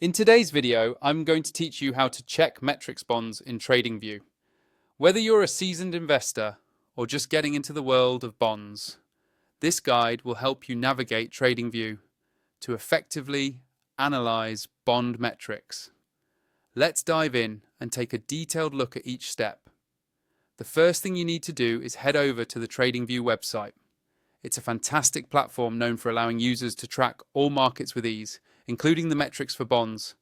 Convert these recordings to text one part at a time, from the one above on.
In today's video, I'm going to teach you how to check metrics bonds in TradingView. Whether you're a seasoned investor or just getting into the world of bonds, this guide will help you navigate TradingView to effectively analyze bond metrics. Let's dive in and take a detailed look at each step. The first thing you need to do is head over to the TradingView website. It's a fantastic platform known for allowing users to track all markets with ease, including the metrics for bonds.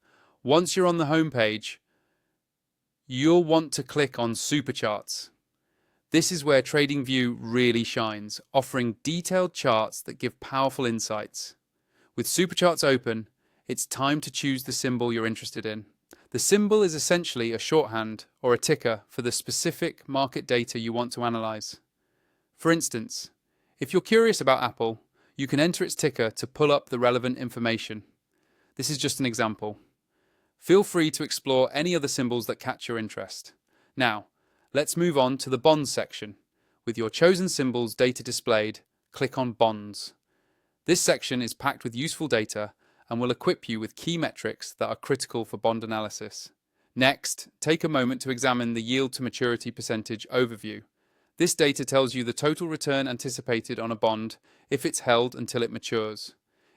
Once you're on the home page, you'll want to click on Supercharts. This is where TradingView really shines, offering detailed charts that give powerful insights. With Supercharts open, it's time to choose the symbol you're interested in. The symbol is essentially a shorthand or a ticker for the specific market data you want to analyze. For instance, if you're curious about Apple, you can enter its ticker to pull up the relevant information. This is just an example. Feel free to explore any other symbols that catch your interest. Now, let's move on to the Bonds section. With your chosen symbol's data displayed, click on Bonds. This section is packed with useful data and will equip you with key metrics that are critical for bond analysis. Next, take a moment to examine the yield to maturity percentage overview. This data tells you the total return anticipated on a bond if it's held until it matures.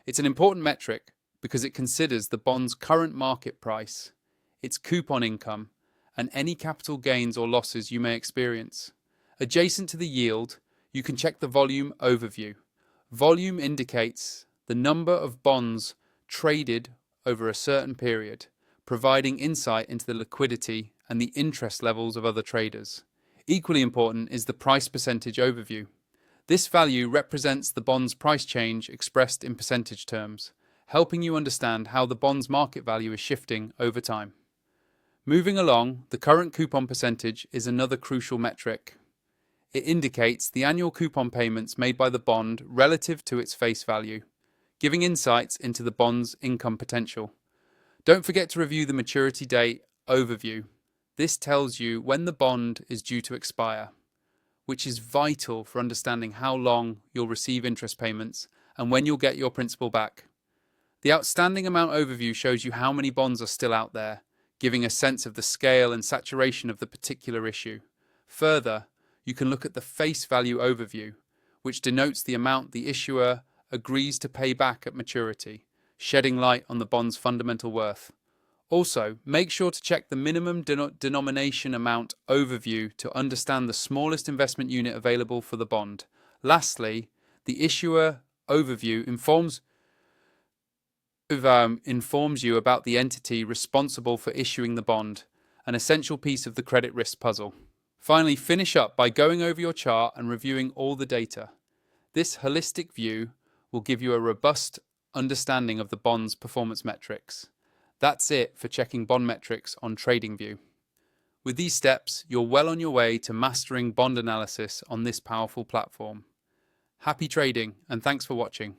It's an important metric because it considers the bond's current market price, its coupon income, and any capital gains or losses you may experience. Adjacent to the yield, you can check the volume overview. Volume indicates the number of bonds traded over a certain period, providing insight into the liquidity and the interest levels of other traders. Equally important is the price percentage overview. This value represents the bond's price change expressed in percentage terms, helping you understand how the bond's market value is shifting over time. Moving along, the current coupon percentage is another crucial metric. It indicates the annual coupon payments made by the bond relative to its face value, giving insights into the bond's income potential. Don't forget to review the maturity date overview. This tells you when the bond is due to expire, which is vital for understanding how long you'll receive interest payments and when you'll get your principal back. The outstanding amount overview shows you how many bonds are still out there, giving a sense of the scale and saturation of the particular issue. Further, you can look at the face value overview, which denotes the amount the issuer agrees to pay back at maturity, shedding light on the bond's fundamental worth. Also, make sure to check the minimum denomination amount overview to understand the smallest investment unit available for the bond. Lastly, the issuer overview informs you about the entity responsible for issuing the bond, an essential piece of the credit risk puzzle. Finally, finish up by going over your chart and reviewing all the data. This holistic view will give you a robust understanding of the bond's performance metrics. That's it for checking bond metrics on TradingView. With these steps, you're well on your way to mastering bond analysis on this powerful platform. Happy trading, and thanks for watching.